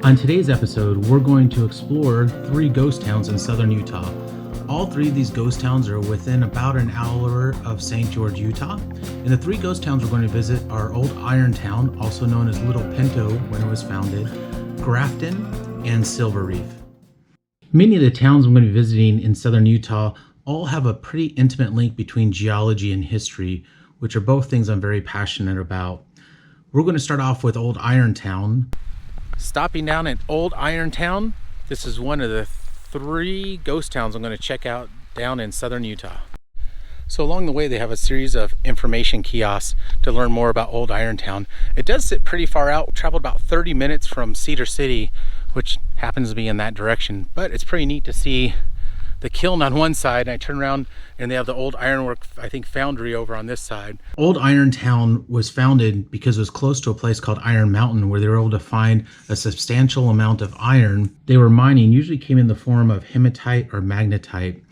On today's episode, we're going to explore 3 ghost towns in southern Utah. All 3 of these ghost towns are within about an hour of St. George, Utah. And the 3 ghost towns we're going to visit are Old Iron Town, also known as Little Pinto when it was founded, Grafton, and Silver Reef. Many of the towns I'm going to be visiting in southern Utah all have a pretty intimate link between geology and history, which are both things I'm very passionate about. We're going to start off with Old Iron Town. Stopping down at Old Iron Town, this is one of the 3 ghost towns I'm going to check out down in southern Utah. So along the way they have a series of information kiosks to learn more about Old Iron Town. It does sit pretty far out, traveled about 30 minutes from Cedar City, which happens to be in that direction, but it's pretty neat to see the kiln on one side, and I turn around and they have the old ironwork, I think, foundry over on this side. Old Iron Town was founded because it was close to a place called Iron Mountain where they were able to find a substantial amount of iron. They were mining, usually came in the form of hematite or magnetite.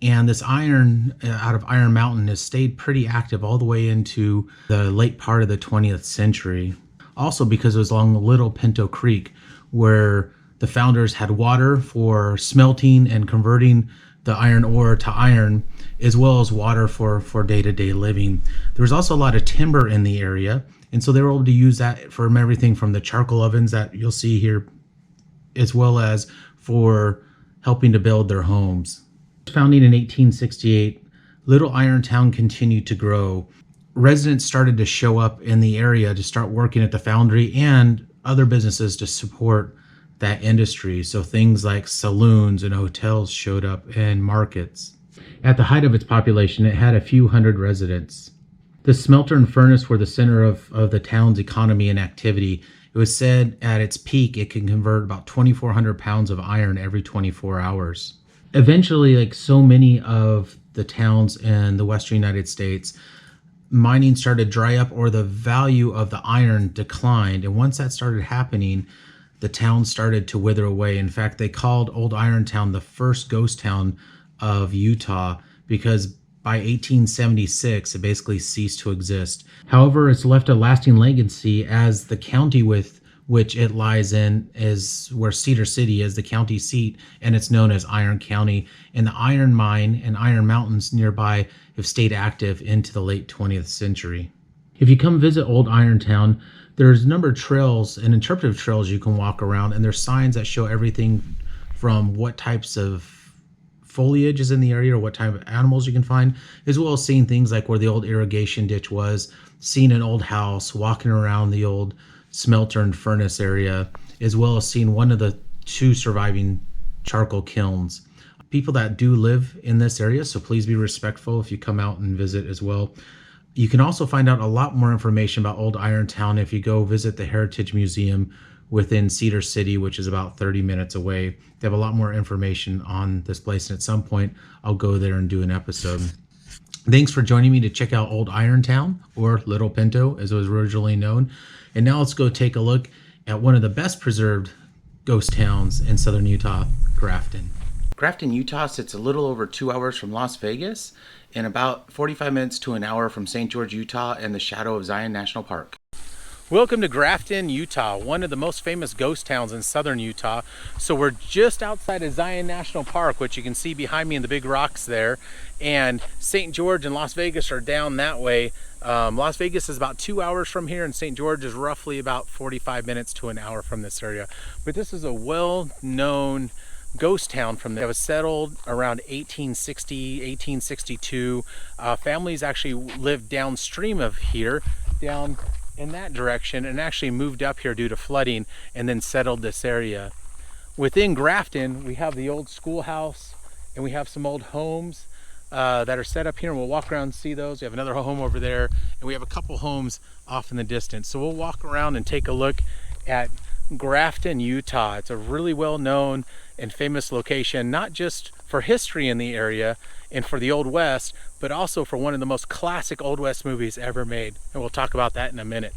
And this iron out of Iron Mountain has stayed pretty active all the way into the late part of the 20th century. Also because it was along the Little Pinto Creek where the founders had water for smelting and converting the iron ore to iron, as well as water for day-to-day living. There was also a lot of timber in the area, and so they were able to use that from everything from the charcoal ovens that you'll see here, as well as for helping to build their homes. Founding in 1868, Little Iron Town continued to grow. Residents started to show up in the area to start working at the foundry and other businesses to support that industry. So things like saloons and hotels showed up and markets. At the height of its population, it had a few hundred residents. The smelter and furnace were the center of the town's economy and activity. It was said at its peak it can convert about 2,400 pounds of iron every 24 hours. Eventually, like so many of the towns in the western United States, mining started to dry up or the value of the iron declined. And once that started happening, the town started to wither away. In fact, they called Old Iron Town the first ghost town of Utah because by 1876, it basically ceased to exist. However, it's left a lasting legacy as the county with which it lies in is where Cedar City is, the county seat, and it's known as Iron County. And the iron mine and iron mountains nearby have stayed active into the late 20th century. If you come visit Old Iron Town, there's a number of trails and interpretive trails you can walk around, and there's signs that show everything from what types of foliage is in the area or what type of animals you can find, as well as seeing things like where the old irrigation ditch was, seeing an old house, walking around the old smelter and furnace area, as well as seeing one of the 2 surviving charcoal kilns. People that do live in this area, so please be respectful if you come out and visit as well. You can also find out a lot more information about Old Iron Town if you go visit the Heritage Museum within Cedar City, which is about 30 minutes away. They have a lot more information on this place, and at some point I'll go there and do an episode. Thanks for joining me to check out Old Iron Town, or Little Pinto as it was originally known. And now let's go take a look at one of the best preserved ghost towns in southern Utah, Grafton. Grafton, Utah sits a little over 2 hours from Las Vegas and about 45 minutes to an hour from St. George, Utah and the shadow of Zion National Park. Welcome to Grafton, Utah, one of the most famous ghost towns in southern Utah. So we're just outside of Zion National Park, which you can see behind me in the big rocks there. And St. George and Las Vegas are down that way. Las Vegas is about 2 hours from here, and St. George is roughly about 45 minutes to an hour from this area. But this is a well-known ghost town from there. It was settled around 1860, 1862. Families actually lived downstream of here, down in that direction, and actually moved up here due to flooding and then settled this area. Within Grafton, we have the old schoolhouse and we have some old homes that are set up here, and we'll walk around and see those. We have another home over there, and we have a couple homes off in the distance. So we'll walk around and take a look at Grafton, Utah. It's a really well-known and famous location, not just for history in the area and for the Old West, but also for one of the most classic Old West movies ever made. And we'll talk about that in a minute.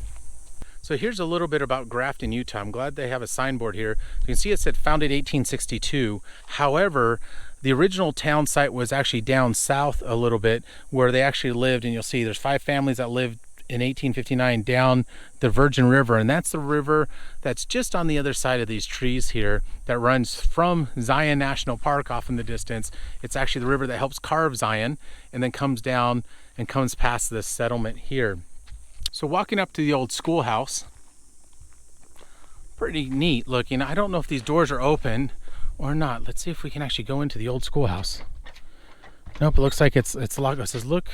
So here's a little bit about Grafton, Utah. I'm glad they have a signboard here. You can see it said founded 1862. However, the original town site was actually down south a little bit where they actually lived, and you'll see there's 5 families that lived in 1859 down the Virgin River, and that's the river that's just on the other side of these trees here that runs from Zion National Park off in the distance. It's actually the river that helps carve Zion and then comes down and comes past this settlement here. So walking up to the old schoolhouse, pretty neat looking. I don't know if these doors are open or not. Let's see if we can actually go into the old schoolhouse. Nope, it looks like it's locked. It says look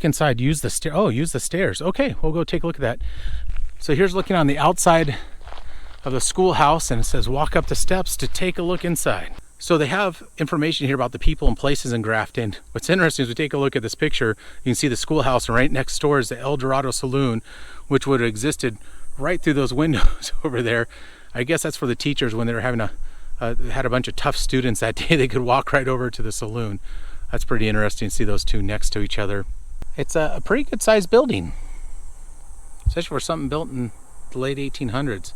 inside, use the stair. Oh, use the stairs. Okay, we'll go take a look at that. So here's looking on the outside of the schoolhouse, and it says walk up the steps to take a look inside. So they have information here about the people and places in Grafton. What's interesting is we take a look at this picture, you can see the schoolhouse, and right next door is the El Dorado Saloon, which would have existed right through those windows over there. I guess that's for the teachers when they were having had a bunch of tough students that day. They could walk right over to the saloon. That's pretty interesting to see those two next to each other. It's a pretty good sized building, especially for something built in the late 1800s.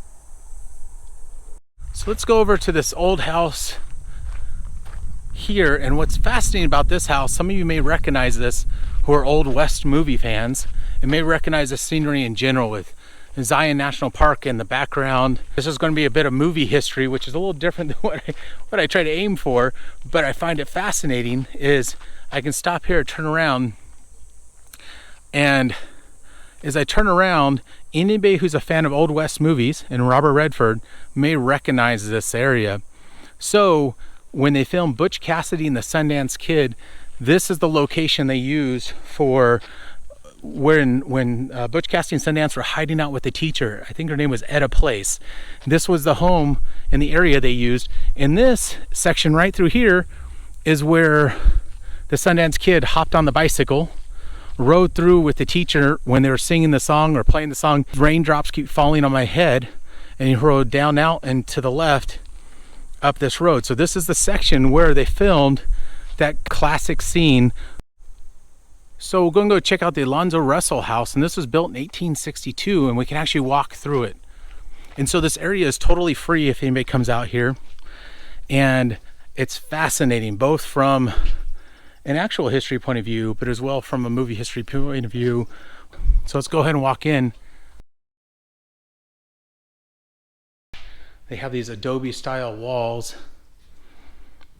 So let's go over to this old house here, and what's fascinating about this house, some of you may recognize this who are Old West movie fans, and may recognize the scenery in general with Zion National Park in the background. This is going to be a bit of movie history, which is a little different than what I try to aim for, but I find it fascinating is I can stop here, turn around, and as I turn around, anybody who's a fan of Old West movies and Robert Redford may recognize this area. So when they filmed Butch, Cassidy and the Sundance Kid, this is the location they used for when Butch, Cassidy and Sundance were hiding out with the teacher. I think her name was Etta Place. This was the home in the area they used. And this section right through here is where the Sundance Kid hopped on the bicycle, rode through with the teacher when they were singing the song or playing the song. Raindrops keep falling on my head, and he rode down out and to the left up this road. So this is the section where they filmed that classic scene. So we're going to go check out the Alonzo Russell house, and this was built in 1862, and we can actually walk through it. And so this area is totally free if anybody comes out here, and it's fascinating both from an actual history point of view, but as well from a movie history point of view. So let's go ahead and walk in. They have these adobe style walls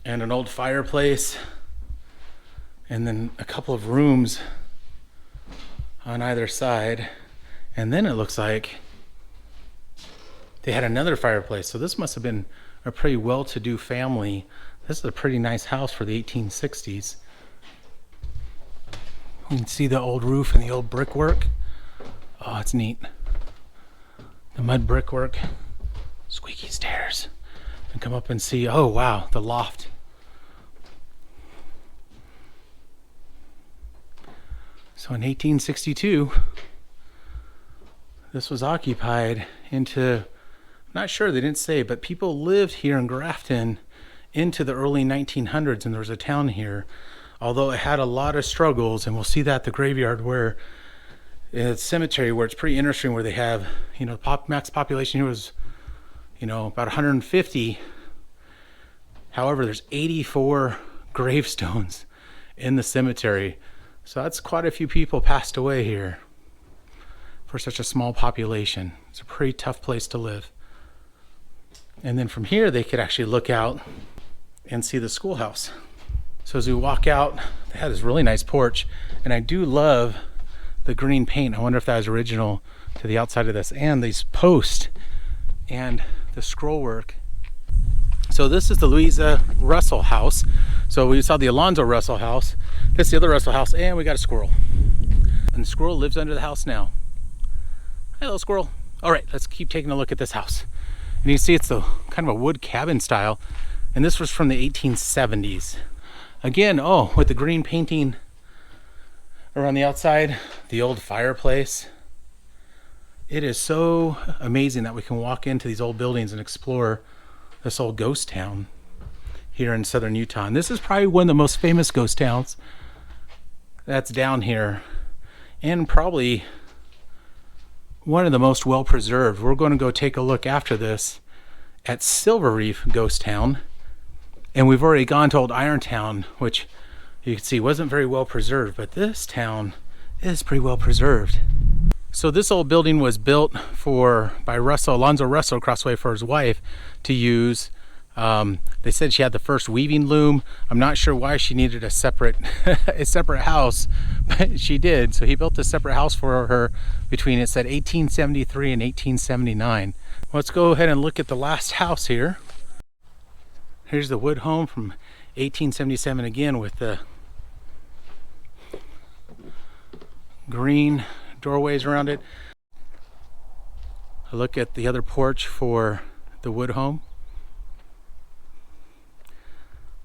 and an old fireplace, and then a couple of rooms on either side. And then it looks like they had another fireplace. So this must have been a pretty well-to-do family. This is a pretty nice house for the 1860s. You can see the old roof and the old brickwork. Oh, it's neat. The mud brickwork, squeaky stairs. And come up and see, oh wow, the loft. So in 1862, this was occupied into, I'm not sure, they didn't say, but people lived here in Grafton into the early 1900s, and there was a town here. Although it had a lot of struggles, and we'll see that at the graveyard where it's cemetery, where it's pretty interesting, where they have, you know, max population here was, you know, about 150. However, there's 84 gravestones in the cemetery. So that's quite a few people passed away here for such a small population. It's a pretty tough place to live. And then from here, they could actually look out and see the schoolhouse. So as we walk out, they had this really nice porch, and I do love the green paint. I wonder if that was original to the outside of this, and these posts and the scroll work. So this is the Louisa Russell house. So we saw the Alonzo Russell house. This is the other Russell house, and we got a squirrel. And the squirrel lives under the house now. Hello, squirrel. All right, let's keep taking a look at this house. And you can see it's the kind of a wood cabin style, and this was from the 1870s. Again, oh, with the green painting around the outside, the old fireplace. It is so amazing that we can walk into these old buildings and explore this old ghost town here in southern Utah. And this is probably one of the most famous ghost towns that's down here, and probably one of the most well preserved. We're going to go take a look after this at Silver Reef Ghost Town. And we've already gone to Old Iron Town, which you can see wasn't very well preserved, but this town It is pretty well preserved. So this old building was built by Alonzo Russell across the way for his wife to use. They said she had the first weaving loom. I'm not sure why she needed a separate house, but she did. So he built a separate house for her between, it said 1873 and 1879. Let's go ahead and look at the last house here. Here's the wood home from 1877 again, with the green doorways around it. I look at the other porch for the wood home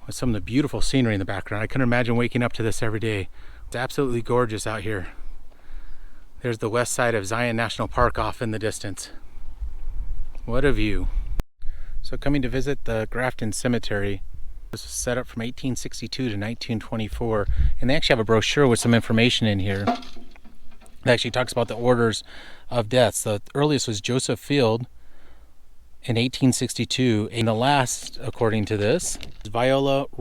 with some of the beautiful scenery in the background. I couldn't imagine waking up to this every day. It's absolutely gorgeous out here. There's the west side of Zion National Park off in the distance. What a view. So coming to visit the Grafton Cemetery. This was set up from 1862 to 1924, and they actually have a brochure with some information in here. It actually talks about the orders of deaths. The earliest was Joseph Field in 1862, and the last, according to this, is Maria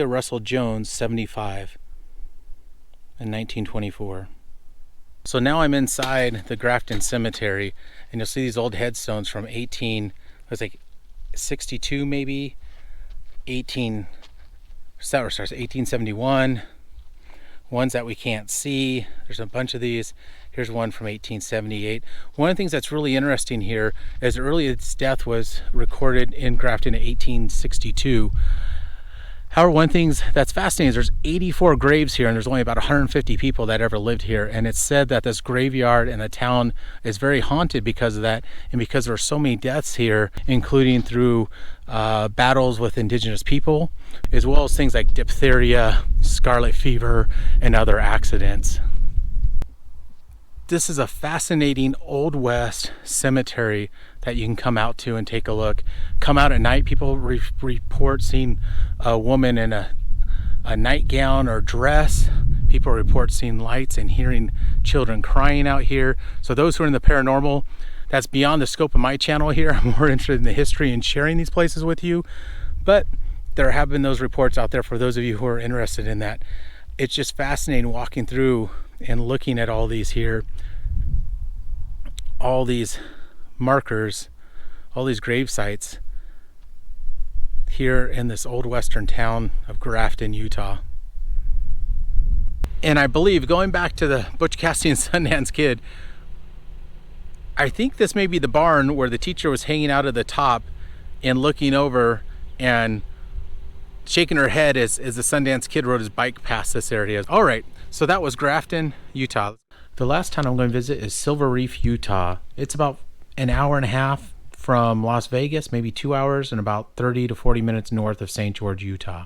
Russell Jones, 75, in 1924. So now I'm inside the Grafton Cemetery, and you'll see these old headstones from 1862 maybe, 1871. Ones that we can't see. There's a bunch of these. Here's one from 1878. One of the things that's really interesting here is earliest death was recorded in Grafton in 1862. However, one thing that's fascinating is there's 84 graves here, and there's only about 150 people that ever lived here. And it's said that this graveyard and the town is very haunted because of that, and because there are so many deaths here, including through battles with indigenous people, as well as things like diphtheria, scarlet fever, and other accidents. This is a fascinating Old West cemetery that you can come out to and take a look. Come out at night. People report seeing a woman in a nightgown or dress. People report seeing lights and hearing children crying out here. So those who are in the paranormal, that's beyond the scope of my channel here. I'm more interested in the history and sharing these places with you. But there have been those reports out there for those of you who are interested in that. It's just fascinating walking through and looking at all these here. All these markers, all these grave sites here in this old western town of Grafton, Utah. And I believe, going back to the Butch, Cassidy, and Sundance Kid, I think this may be the barn where the teacher was hanging out at the top and looking over and shaking her head as the Sundance Kid rode his bike past this area. All right, so that was Grafton, Utah. The last town I'm going to visit is Silver Reef, Utah. It's about an hour and a half from Las Vegas, maybe 2 hours, and about 30 to 40 minutes north of St. George, Utah.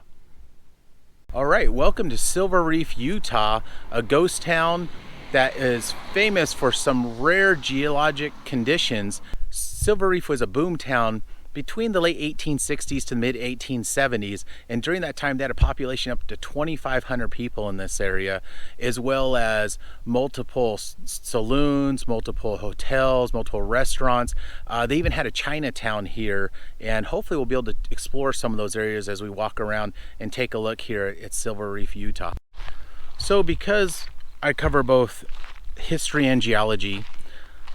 All right, welcome to Silver Reef, Utah, a ghost town that is famous for some rare geologic conditions. Silver Reef was a boom town between the late 1860s to the mid 1870s, and during that time they had a population up to 2,500 people in this area, as well as multiple saloons, multiple hotels, multiple restaurants. They even had a Chinatown here, and hopefully we'll be able to explore some of those areas as we walk around and take a look here at Silver Reef, Utah. So because I cover both history and geology,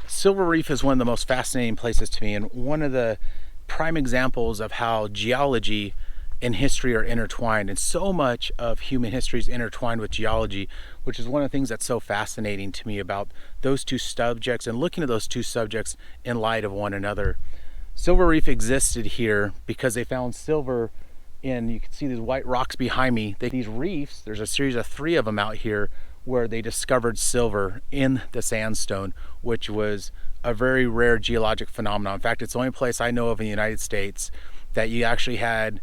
Silver Reef is one of the most fascinating places to me, and one of the prime examples of how geology and history are intertwined, and so much of human history is intertwined with geology, which is one of the things that's so fascinating to me about those two subjects and looking at those two subjects in light of one another. Silver Reef existed here because they found silver in, you can see these white rocks behind me. These reefs, there's a series of 3 of them out here where they discovered silver in the sandstone, which was a very rare geologic phenomenon. In fact, it's the only place I know of in the United States that you actually had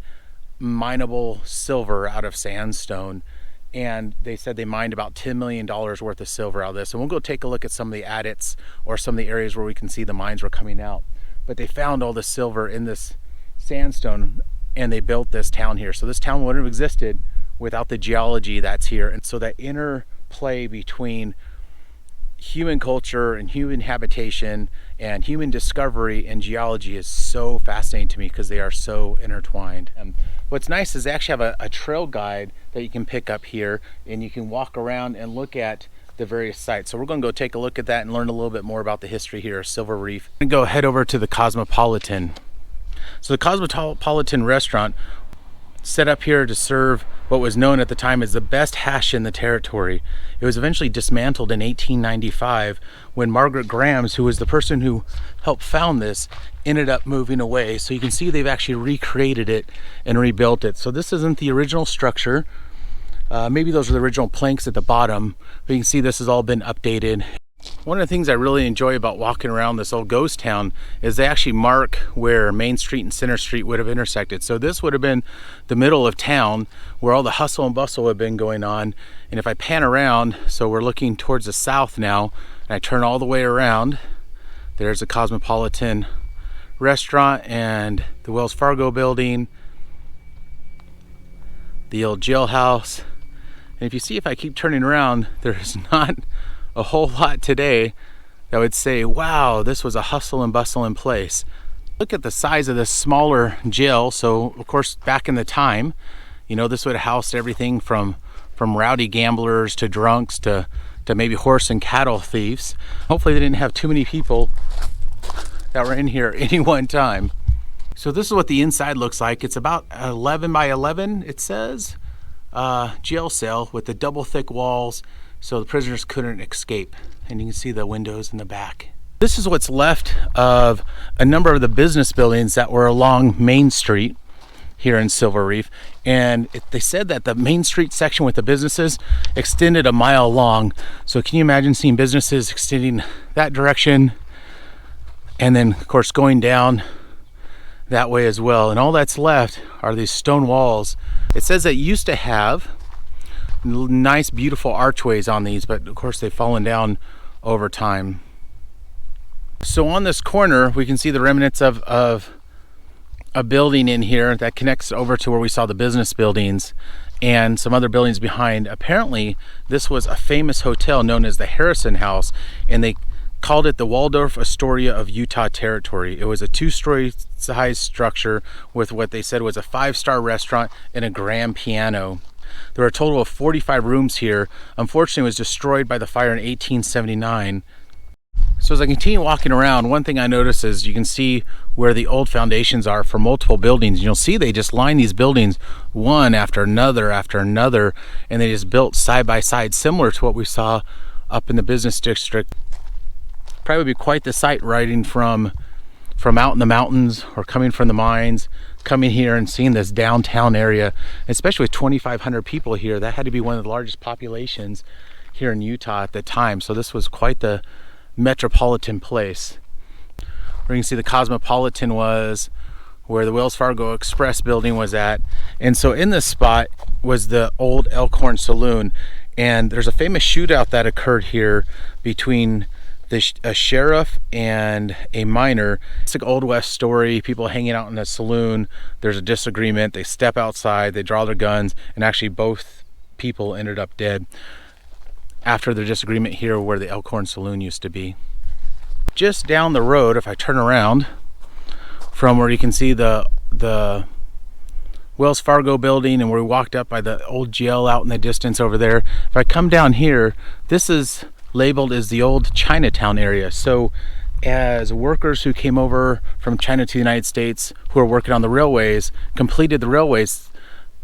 mineable silver out of sandstone. And they said they mined about $10 million worth of silver out of this. And we'll go take a look at some of the adits or some of the areas where we can see the mines were coming out. But they found all the silver in this sandstone, and they built this town here. So this town wouldn't have existed without the geology that's here. And so that interplay between human culture and human habitation and human discovery and geology is so fascinating to me because they are so intertwined. And what's nice is they actually have a trail guide that you can pick up here, and you can walk around and look at the various sites. So we're going to go take a look at that and learn a little bit more about the history here of Silver Reef. I'm going to go head over to the Cosmopolitan. So the Cosmopolitan restaurant set up here to serve what was known at the time as the best hash in the territory. It was eventually dismantled in 1895 when Margaret Grams, who was the person who helped found this, ended up moving away. So you can see they've actually recreated it and rebuilt it. So this isn't the original structure. Maybe those are the original planks at the bottom, but you can see this has all been updated. One of the things I really enjoy about walking around this old ghost town is they actually mark where Main Street and Center Street would have intersected. So this would have been the middle of town where all the hustle and bustle would have been going on. And if I pan around, so we're looking towards the south now, and I turn all the way around, there's the Cosmopolitan restaurant and the Wells Fargo building, the old jailhouse. And if you see, if I keep turning around, there's not a whole lot today that would say, wow, this was a hustle and bustling place. Look at the size of this smaller jail. So of course, back in the time, you know, this would have housed everything from rowdy gamblers to drunks to maybe horse and cattle thieves. Hopefully they didn't have too many people that were in here at any one time. So this is what the inside looks like. It's about 11 by 11, it says. Jail cell with the double thick walls so the prisoners couldn't escape. And you can see the windows in the back. This is what's left of a number of the business buildings that were along Main Street here in Silver Reef. And they said that the Main Street section with the businesses extended a mile long. So can you imagine seeing businesses extending that direction and then of course going down that way as well? And all that's left are these stone walls. It says that used to have nice beautiful archways on these, but of course they've fallen down over time. So on this corner we can see the remnants of a building in here that connects over to where we saw the business buildings and some other buildings behind. Apparently this was a famous hotel known as the Harrison House, and they called it the Waldorf Astoria of Utah Territory. It was a 2-story size structure with what they said was a 5-star restaurant and a grand piano. There were a total of 45 rooms here. Unfortunately, it was destroyed by the fire in 1879. So as I continue walking around, one thing I notice is you can see where the old foundations are for multiple buildings. You'll see they just line these buildings one after another, and they just built side by side, similar to what we saw up in the business district. Probably would be quite the sight riding from out in the mountains or coming from the mines, coming here and seeing this downtown area, especially with 2,500 people here. That had to be one of the largest populations here in Utah at the time. So this was quite the metropolitan place. Where you can see the Cosmopolitan was, where the Wells Fargo Express building was at. And so in this spot was the old Elkhorn Saloon. And there's a famous shootout that occurred here between a sheriff and a miner. It's like Old West story, people hanging out in a saloon, there's a disagreement, they step outside, they draw their guns, and actually both people ended up dead after the disagreement here where the Elkhorn Saloon used to be. Just down the road, if I turn around from where you can see the Wells Fargo building and where we walked up by the old jail out in the distance over there, if I come down here, this is labeled as the old Chinatown area. So as workers who came over from China to the United States who were working on the railways completed the railways,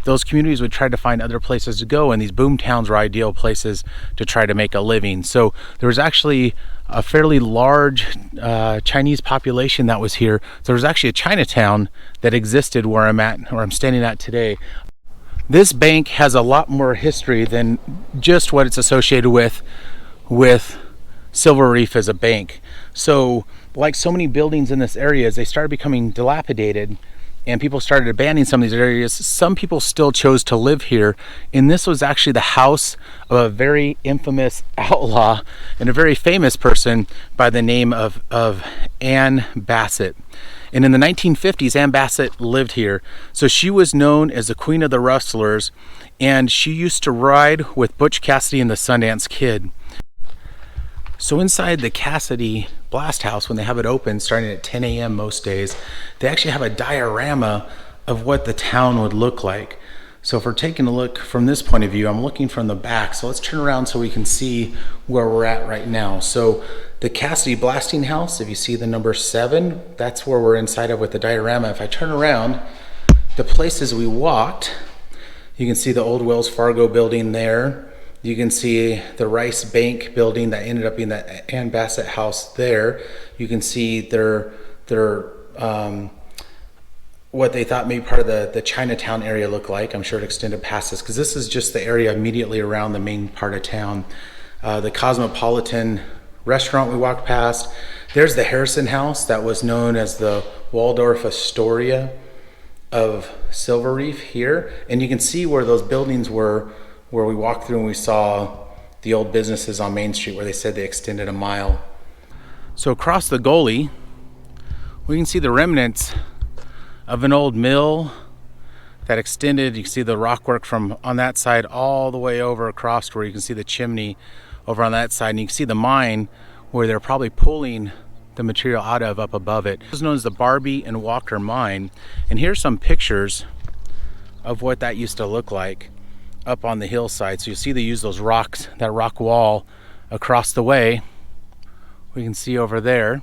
those communities would try to find other places to go, and these boom towns were ideal places to try to make a living. So there was actually a fairly large Chinese population that was here. So there was actually a Chinatown that existed where I'm standing at today. This bank has a lot more history than just what it's associated with Silver Reef as a bank. So like so many buildings in this area, as they started becoming dilapidated and people started abandoning some of these areas, some people still chose to live here. And this was actually the house of a very infamous outlaw and a very famous person by the name of Ann Bassett. And in the 1950s, Ann Bassett lived here. So she was known as the Queen of the Rustlers, and she used to ride with Butch Cassidy and the Sundance Kid. So inside the Cassidy Blast House, when they have it open starting at 10 a.m. most days, they actually have a diorama of what the town would look like. So if we're taking a look from this point of view, I'm looking from the back. So let's turn around so we can see where we're at right now. So the Cassidy blasting house, if you see the number 7, that's where we're inside of with the diorama. If I turn around, the places we walked, you can see the old Wells Fargo building there. You can see the Rice Bank building that ended up being the Ann Bassett house there. You can see their what they thought maybe part of the Chinatown area looked like. I'm sure it extended past this, because this is just the area immediately around the main part of town. The Cosmopolitan restaurant we walked past. There's the Harrison House that was known as the Waldorf Astoria of Silver Reef here. And you can see where those buildings were, where we walked through and we saw the old businesses on Main Street where they said they extended a mile. So across the gully, we can see the remnants of an old mill that extended. You can see the rockwork from on that side all the way over across to where you can see the chimney over on that side, and you can see the mine where they're probably pulling the material out of up above it. This is known as the Barbie and Walker mine, and here's some pictures of what that used to look like up on the hillside. So you see they use those rocks, that rock wall across the way, we can see over there,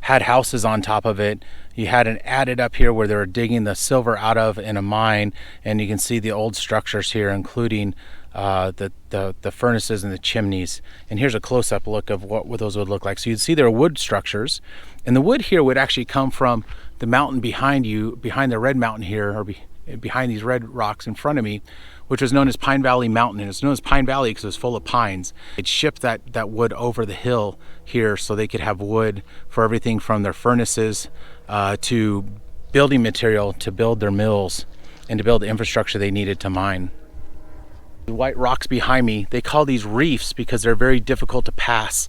had houses on top of it. You had an added up here where they were digging the silver out of in a mine, and you can see the old structures here, including the furnaces and the chimneys. And here's a close-up look of what those would look like. So you'd see there are wood structures, and the wood here would actually come from the mountain behind you, behind the red mountain here, or behind these red rocks in front of me, which was known as Pine Valley Mountain. And it's known as Pine Valley because it was full of pines. They'd ship that wood over the hill here so they could have wood for everything from their furnaces to building material to build their mills and to build the infrastructure they needed to mine. The white rocks behind me, they call these reefs because they're very difficult to pass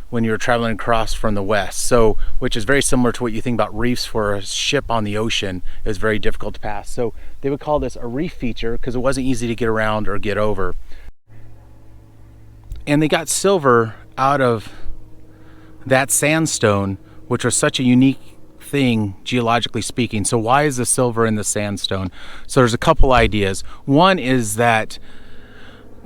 when you're traveling across from the west. So, which is very similar to what you think about reefs for a ship on the ocean. It was very difficult to pass. So they would call this a reef feature because it wasn't easy to get around or get over. And they got silver out of that sandstone, which was such a unique thing geologically speaking. So why is the silver in the sandstone? So there's a couple ideas. One is that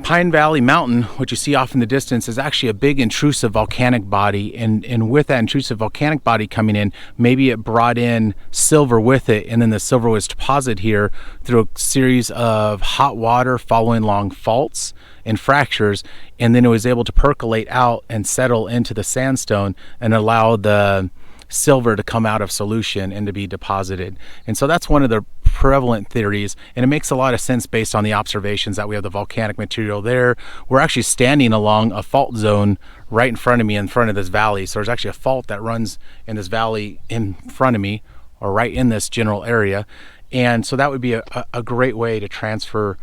Pine Valley Mountain, which you see off in the distance, is actually a big intrusive volcanic body, and with that intrusive volcanic body coming in, maybe it brought in silver with it, and then the silver was deposited here through a series of hot water following along faults and fractures, and then it was able to percolate out and settle into the sandstone and allow the silver to come out of solution and to be deposited. And so that's one of the prevalent theories, and it makes a lot of sense based on the observations that we have the volcanic material there. We're actually standing along a fault zone right in front of me, in front of this valley. So there's actually a fault that runs in this valley in front of me, or right in this general area. And so that would be a great way to transfer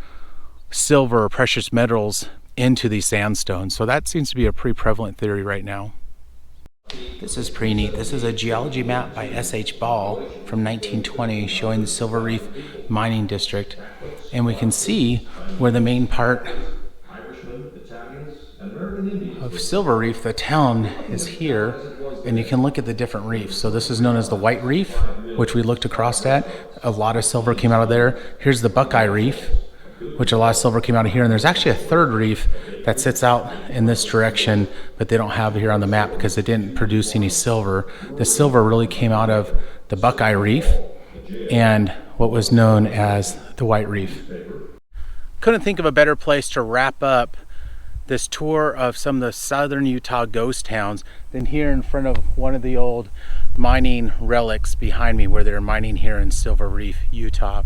silver or precious metals into these sandstones. So that seems to be a pretty prevalent theory right now. This is pretty neat. This is a geology map by S.H. Ball from 1920 showing the Silver Reef mining district. And we can see where the main part of Silver Reef, the town, is here. And you can look at the different reefs. So this is known as the White Reef, which we looked across at. A lot of silver came out of there. Here's the Buckeye Reef, which a lot of silver came out of here. And there's actually a third reef that sits out in this direction, but they don't have it here on the map because it didn't produce any silver. The silver really came out of the Buckeye Reef and what was known as the White Reef. Couldn't think of a better place to wrap up this tour of some of the southern Utah ghost towns than here in front of one of the old mining relics behind me, where they're mining here in Silver Reef, Utah.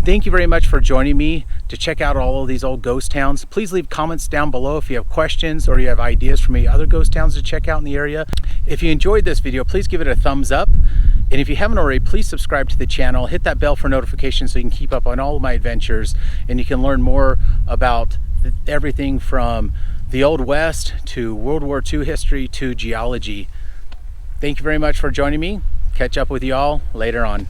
Thank you very much for joining me to check out all of these old ghost towns. Please leave comments down below if you have questions or you have ideas for me other ghost towns to check out in the area. If you enjoyed this video, please give it a thumbs up. And if you haven't already, please subscribe to the channel. Hit that bell for notifications so you can keep up on all of my adventures, and you can learn more about everything from the Old West to World War II history to geology. Thank you very much for joining me. Catch up with you all later on.